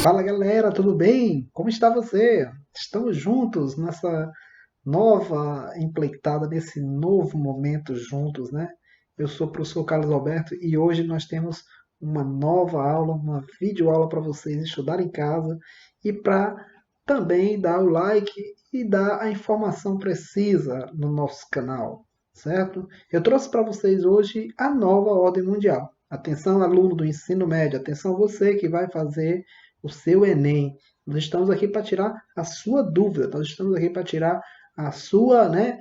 Fala galera, tudo bem? Como está você? Estamos juntos nessa nova empreitada, nesse novo momento juntos, né? Eu sou o professor Carlos Alberto e hoje nós temos uma nova aula, uma videoaula para vocês estudarem em casa e para também dar o like e dar a informação precisa no nosso canal, certo? Eu trouxe para vocês hoje a nova ordem mundial. Atenção, aluno do ensino médio, atenção você que vai fazer o seu Enem. Nós estamos aqui para tirar a sua dúvida, nós estamos aqui para tirar a sua, né,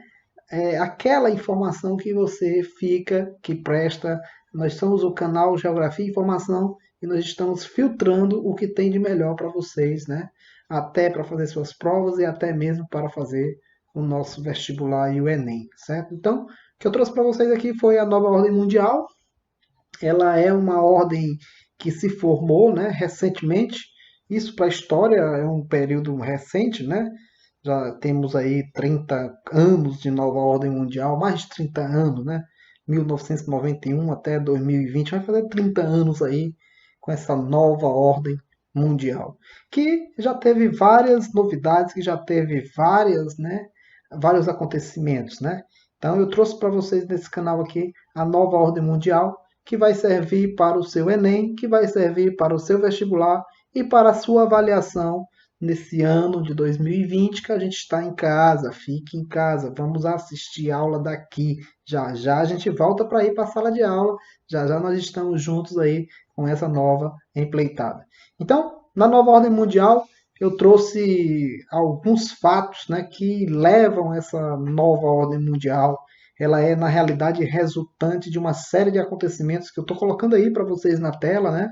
aquela informação que você fica, que presta. Nós somos o canal Geografia e Informação e nós estamos filtrando o que tem de melhor para vocês, né? Até para fazer suas provas e até mesmo para fazer o nosso vestibular e o Enem, certo? Então, o que eu trouxe para vocês aqui foi a nova ordem mundial. Ela é uma ordem que se formou, né, recentemente. Isso para a história é um período recente, né? Já temos aí 30 anos de nova ordem mundial, mais de 30 anos, né? 1991 até 2020, vai fazer 30 anos aí com essa nova ordem mundial, que já teve várias novidades, que já teve várias, né, vários acontecimentos, né? Então eu trouxe para vocês nesse canal aqui a nova ordem mundial, que vai servir para o seu Enem, que vai servir para o seu vestibular e para a sua avaliação nesse ano de 2020 que a gente está em casa. Fique em casa, vamos assistir aula daqui. Já já a gente volta para ir para a sala de aula. Já já nós estamos juntos aí com essa nova empleitada. Então, na nova ordem mundial, eu trouxe alguns fatos, né, que levam essa nova ordem mundial. Ela é, na realidade, resultante de uma série de acontecimentos que eu estou colocando aí para vocês na tela, né?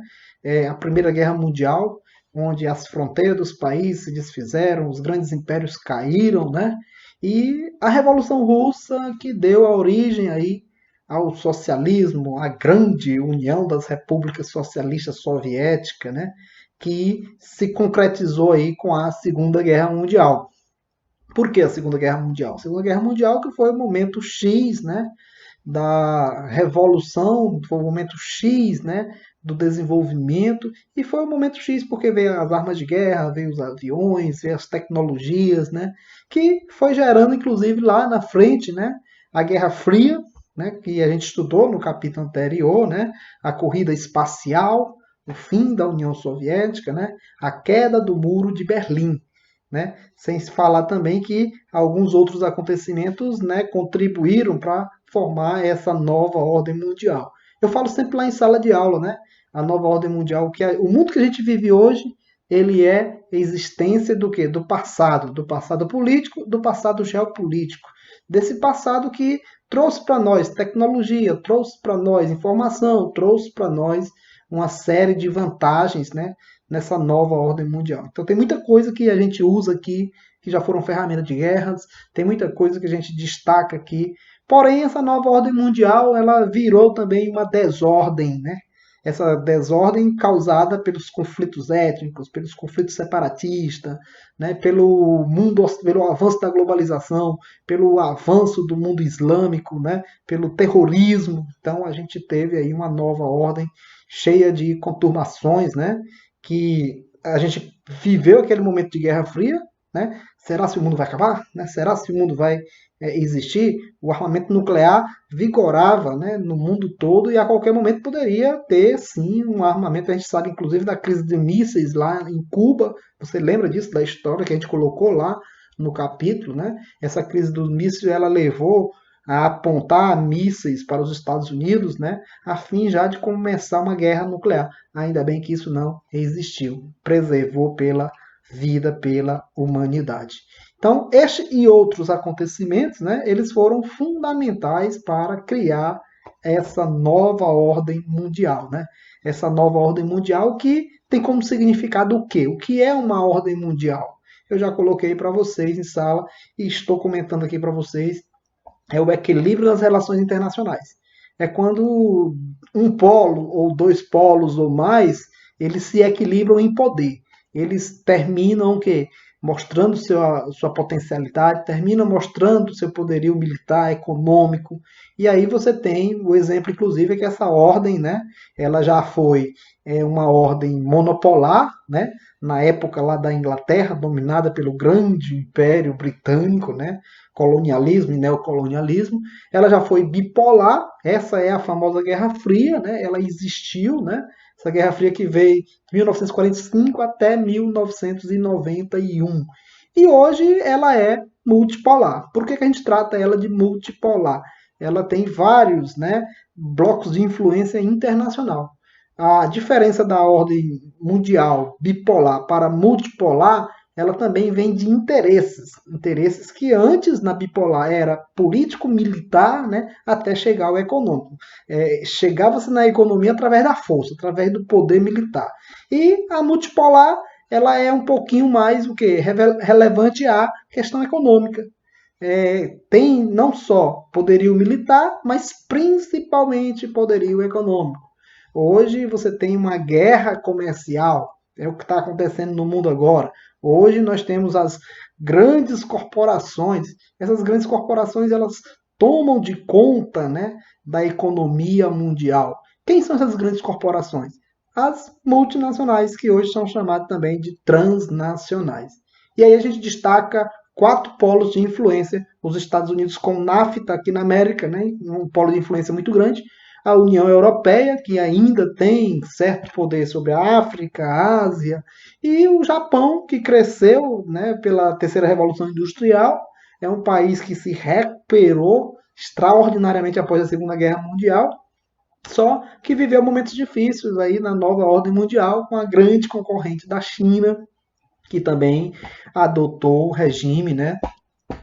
A Primeira Guerra Mundial, onde as fronteiras dos países se desfizeram, os grandes impérios caíram, né? E a Revolução Russa, que deu a origem aí ao socialismo, à grande União das Repúblicas Socialistas Soviéticas, né? Que se concretizou aí com a Segunda Guerra Mundial. Por que a Segunda Guerra Mundial? A Segunda Guerra Mundial que foi o momento X, né, da revolução, foi o momento X, né, do desenvolvimento, e foi o momento X porque veio as armas de guerra, veio os aviões, veio as tecnologias, né, que foi gerando, inclusive, lá na frente, né, a Guerra Fria, né, que a gente estudou no capítulo anterior, né, a corrida espacial, o fim da União Soviética, né, a queda do Muro de Berlim, né? Sem se falar também que alguns outros acontecimentos, né, contribuíram para formar essa nova ordem mundial. Eu falo sempre lá em sala de aula, né? A nova ordem mundial, o mundo que a gente vive hoje, ele é existência do quê? Do passado político, do passado geopolítico, desse passado que trouxe para nós tecnologia, trouxe para nós informação, trouxe para nós uma série de vantagens, né, nessa nova ordem mundial. Então tem muita coisa que a gente usa aqui, que já foram ferramentas de guerras, tem muita coisa que a gente destaca aqui. Porém, essa nova ordem mundial, ela virou também uma desordem, né? Essa desordem causada pelos conflitos étnicos, pelos conflitos separatistas, né? Pelo avanço da globalização, pelo avanço do mundo islâmico, né? Pelo terrorismo. Então a gente teve aí uma nova ordem cheia de conturbações, né? Que a gente viveu aquele momento de Guerra Fria, né? Será se o mundo vai acabar? Né? Será se o mundo vai existir? O armamento nuclear vigorava, né, no mundo todo e a qualquer momento poderia ter, sim, um armamento. A gente sabe, inclusive, da crise de mísseis lá em Cuba. Você lembra disso, da história que a gente colocou lá no capítulo, né? Essa crise dos mísseis, ela levou a apontar mísseis para os Estados Unidos, né, a fim já de começar uma guerra nuclear. Ainda bem que isso não existiu, preservou pela vida, pela humanidade. Então, este e outros acontecimentos, né, eles foram fundamentais para criar essa nova ordem mundial, né? Essa nova ordem mundial que tem como significado o quê? O que é uma ordem mundial? Eu já coloquei para vocês em sala e estou comentando aqui para vocês, é o equilíbrio das relações internacionais. É quando um polo ou dois polos ou mais, eles se equilibram em poder. Eles terminam o quê? mostrando sua potencialidade, termina mostrando seu poderio militar, econômico, e aí você tem o exemplo, inclusive, que essa ordem, né, ela já foi uma ordem monopolar, né, na época lá da Inglaterra, dominada pelo grande Império Britânico, né, colonialismo e neocolonialismo. Ela já foi bipolar, essa é a famosa Guerra Fria, né, ela existiu, né, essa Guerra Fria que veio de 1945 até 1991. E hoje ela é multipolar. Por que a gente trata ela de multipolar? Ela tem vários, né, blocos de influência internacional. A diferença da ordem mundial bipolar para multipolar, ela também vem de interesses que antes na bipolar era político-militar, né, até chegar ao econômico. Chegava-se na economia através da força, através do poder militar. E a multipolar, ela é um pouquinho mais o que relevante à questão econômica. Tem não só poderio militar, mas principalmente poderio econômico. Hoje você tem uma guerra comercial, é o que está acontecendo no mundo agora. Hoje nós temos as grandes corporações. Essas grandes corporações elas tomam de conta, né, da economia mundial. Quem são essas grandes corporações? As multinacionais, que hoje são chamadas também de transnacionais. E aí a gente destaca quatro polos de influência: os Estados Unidos com NAFTA aqui na América, né, um polo de influência muito grande; a União Europeia, que ainda tem certo poder sobre a África, a Ásia; e o Japão, que cresceu, né, pela terceira revolução industrial, é um país que se recuperou extraordinariamente após a Segunda Guerra Mundial, só que viveu momentos difíceis aí na nova ordem mundial, com a grande concorrente da China, que também adotou o regime, né,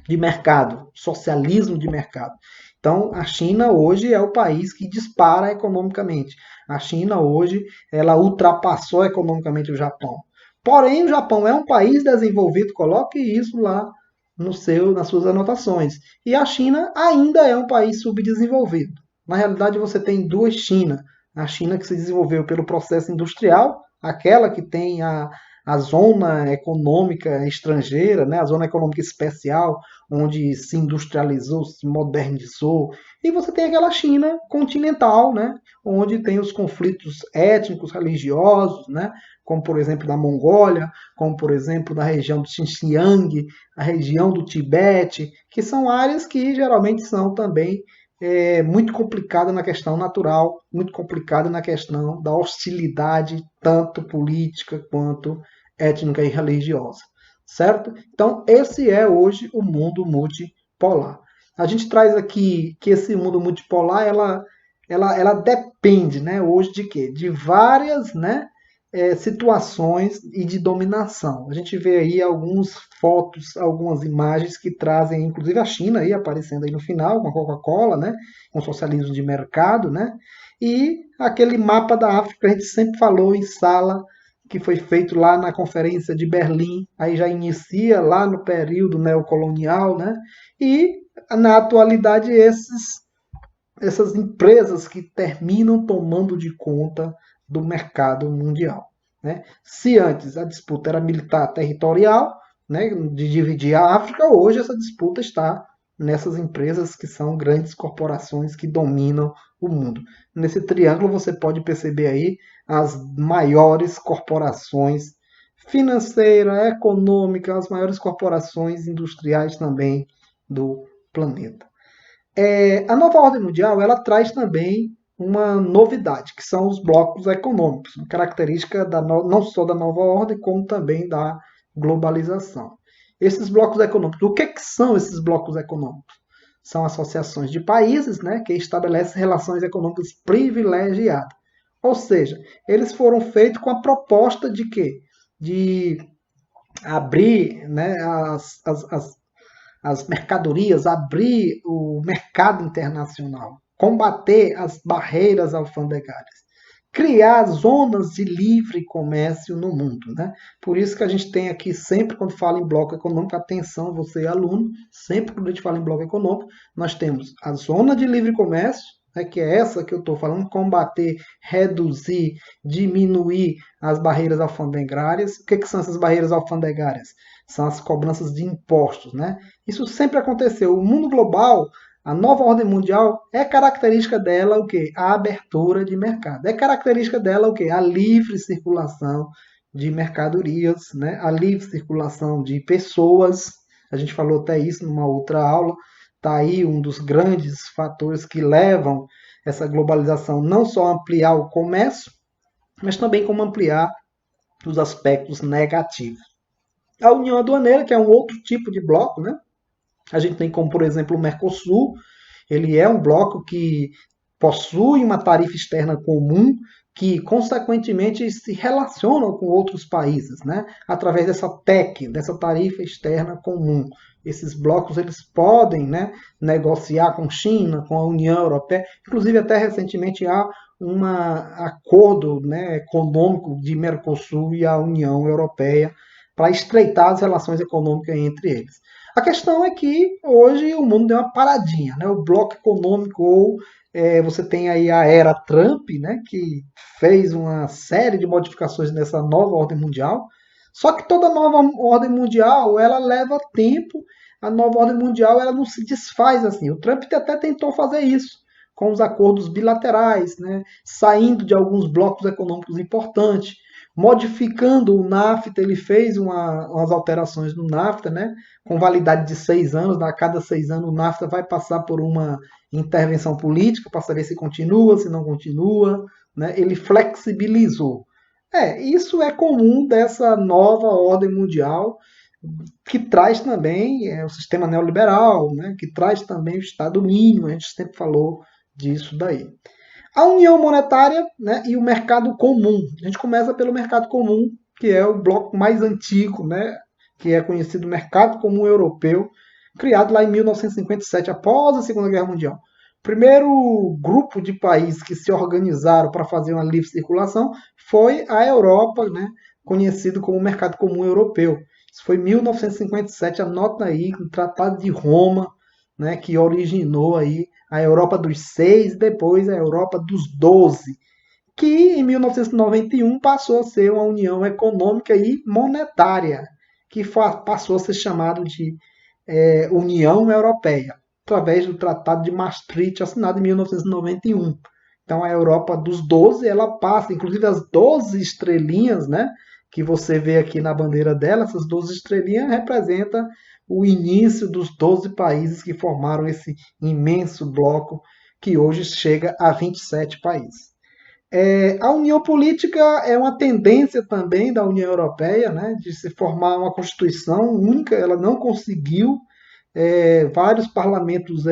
de mercado, socialismo de mercado. Então, a China hoje é o país que dispara economicamente. A China hoje, ela ultrapassou economicamente o Japão. Porém, o Japão é um país desenvolvido, coloque isso lá nas suas anotações. E a China ainda é um país subdesenvolvido. Na realidade, você tem duas Chinas. A China que se desenvolveu pelo processo industrial, aquela que tem a zona econômica estrangeira, né, a zona econômica especial, onde se industrializou, se modernizou. E você tem aquela China continental, né, onde tem os conflitos étnicos, religiosos, né, como por exemplo da Mongólia, como por exemplo da região do Xinjiang, a região do Tibete, que são áreas que geralmente são também muito complicada na questão natural, muito complicada na questão da hostilidade, tanto política quanto étnica e religiosa, certo? Então, esse é hoje o mundo multipolar. A gente traz aqui que esse mundo multipolar, ela depende, né, hoje de quê? De várias, né, situações e de dominação. A gente vê aí algumas fotos, algumas imagens que trazem, inclusive a China aí aparecendo aí no final, com a Coca-Cola, né, com o socialismo de mercado, né, e aquele mapa da África que a gente sempre falou em sala, que foi feito lá na Conferência de Berlim, aí já inicia lá no período neocolonial, né, e na atualidade essas empresas que terminam tomando de conta do mercado mundial. Né? Se antes a disputa era militar territorial, né, de dividir a África, hoje essa disputa está nessas empresas que são grandes corporações que dominam o mundo. Nesse triângulo você pode perceber aí as maiores corporações financeira, econômica, as maiores corporações industriais também do planeta. A nova ordem mundial ela traz também uma novidade, que são os blocos econômicos, uma característica não só da nova ordem, como também da globalização. Esses blocos econômicos, o que são esses blocos econômicos? São associações de países, né, que estabelecem relações econômicas privilegiadas. Ou seja, eles foram feitos com a proposta de quê? De abrir, né, as mercadorias, abrir o mercado internacional, combater as barreiras alfandegárias, criar zonas de livre comércio no mundo. Né? Por isso que a gente tem aqui, sempre quando fala em bloco econômico, atenção, você aluno, sempre quando a gente fala em bloco econômico, nós temos a zona de livre comércio, né, que é essa que eu estou falando, combater, reduzir, diminuir as barreiras alfandegárias. O que são essas barreiras alfandegárias? são as cobranças de impostos, né? Isso sempre aconteceu. O mundo global, a nova ordem mundial, é característica dela o quê? A abertura de mercado. É característica dela o quê? A livre circulação de mercadorias, né? A livre circulação de pessoas. A gente falou até isso numa outra aula. Está aí um dos grandes fatores que levam essa globalização não só a ampliar o comércio, mas também como ampliar os aspectos negativos. A União Aduaneira, que é um outro tipo de bloco, né? A gente tem como, por exemplo, o Mercosul. Ele é um bloco que possui uma tarifa externa comum que, consequentemente, se relacionam com outros países, né? Através dessa TEC, dessa tarifa externa comum. Esses blocos eles podem, né, negociar com China, com a União Europeia. Inclusive, até recentemente há um acordo, né, econômico de Mercosul e a União Europeia para estreitar as relações econômicas entre eles. A questão é que hoje o mundo deu uma paradinha, né? O bloco econômico, ou você tem aí a era Trump, né, que fez uma série de modificações nessa nova ordem mundial. Só que toda nova ordem mundial, ela leva tempo. A nova ordem mundial, ela não se desfaz assim. O Trump até tentou fazer isso com os acordos bilaterais, né, saindo de alguns blocos econômicos importantes, modificando o NAFTA. Ele fez umas alterações no NAFTA, né, com validade de 6 anos. A cada 6 anos o NAFTA vai passar por uma intervenção política para saber se continua, se não continua, né? Ele flexibilizou. Isso é comum dessa nova ordem mundial, que traz também o sistema neoliberal, né? Que traz também o Estado mínimo. A gente sempre falou disso daí. A união monetária, né, e o mercado comum. A gente começa pelo mercado comum, que é o bloco mais antigo, né, que é conhecido Mercado Comum Europeu, criado lá em 1957, após a Segunda Guerra Mundial. O primeiro grupo de países que se organizaram para fazer uma livre circulação foi a Europa, né, conhecido como Mercado Comum Europeu. Isso foi em 1957, anota aí, o Tratado de Roma, né, que originou aí a Europa dos 6 e depois a Europa dos 12, que em 1991 passou a ser uma união econômica e monetária, que passou a ser chamado de União Europeia, através do Tratado de Maastricht, assinado em 1991. Então a Europa dos 12, ela passa, inclusive as 12 estrelinhas, né, que você vê aqui na bandeira dela, essas 12 estrelinhas representam o início dos 12 países que formaram esse imenso bloco que hoje chega a 27 países. A união política é uma tendência também da União Europeia, né, de se formar uma constituição única. Ela não conseguiu, vários parlamentos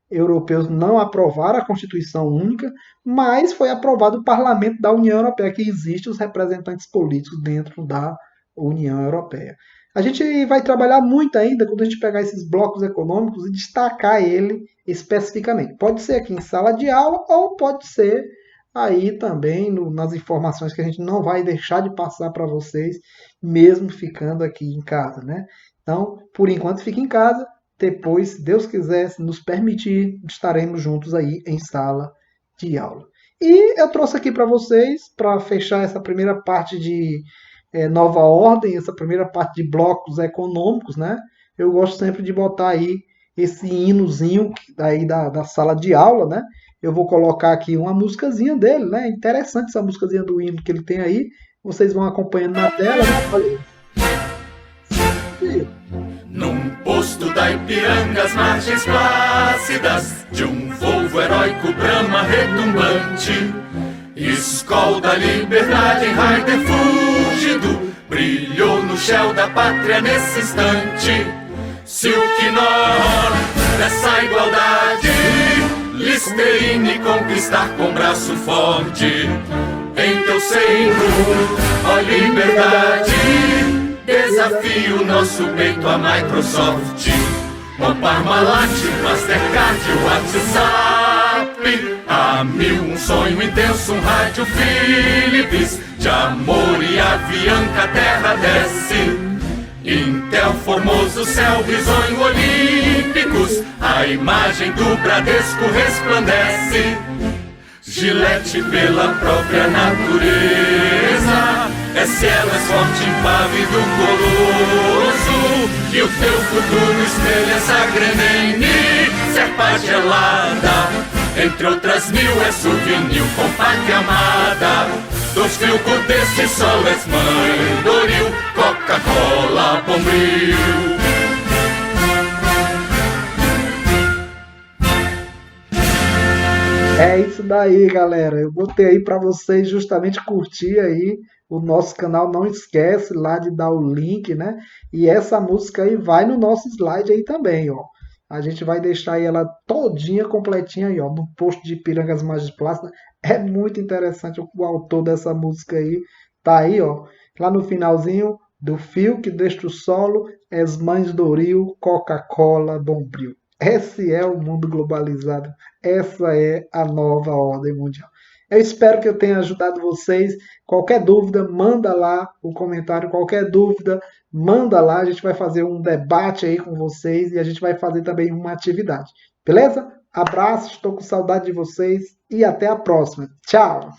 europeus não aprovaram a constituição única, mas foi aprovado o parlamento da União Europeia, que existe os representantes políticos dentro da União Europeia. A gente vai trabalhar muito ainda quando a gente pegar esses blocos econômicos e destacar ele especificamente. Pode ser aqui em sala de aula ou pode ser aí também nas informações que a gente não vai deixar de passar para vocês, mesmo ficando aqui em casa, né? Então, por enquanto, fique em casa. Depois, se Deus quiser, se nos permitir, estaremos juntos aí em sala de aula. E eu trouxe aqui para vocês, para fechar essa primeira parte de nova ordem, essa primeira parte de blocos econômicos, né? Eu gosto sempre de botar aí esse hinozinho aí da sala de aula, né? Eu vou colocar aqui uma musicazinha dele, né? Interessante essa musicazinha do hino que ele tem aí. Vocês vão acompanhando na tela, né? Olha aí. Num posto da Ipiranga, as margens plácidas de um Volvo heróico Brahma retumbante, Skol da liberdade em Raider fúlgido brilhou no shell da pátria nesse instante. Silkenor dessa igualdade, Listerine conquistar com braço forte. Em teu seio, ó liberdade, desafio nosso peito a Microsoft. O Parmalat, Mastercard, WhatsApp, a mil um sonho intenso, um rádio Philips, de amor e Avianca a terra desce. Intel, Formoso, céu, risonho, olímpicos, a imagem do Bradesco resplandece. Gillette pela própria natureza, é cielo, é forte, impávido, colosso. e o teu futuro espelha essa grenene, serpa gelada. Entre outras mil é souvenir, compacta e amada. Dos filcos desse sol és mãe, Doril, Coca-Cola, Bombril. É isso daí, galera. Eu botei aí para vocês justamente curtir aí o nosso canal. Não esquece lá de dar o link, né? E essa música aí vai no nosso slide aí também, ó. A gente vai deixar aí ela todinha, completinha aí, ó, no post de Pirangas Mágicas Plásticas. É muito interessante o autor dessa música aí. Tá aí, ó, lá no finalzinho do fio que deixa o solo, as mães do Rio, Coca-Cola, Bombril. Esse é o mundo globalizado. Essa é a nova ordem mundial. Eu espero que eu tenha ajudado vocês. Qualquer dúvida, manda lá o comentário. Qualquer dúvida, manda lá. A gente vai fazer um debate aí com vocês e a gente vai fazer também uma atividade. Beleza? Abraço, estou com saudade de vocês e até a próxima. Tchau!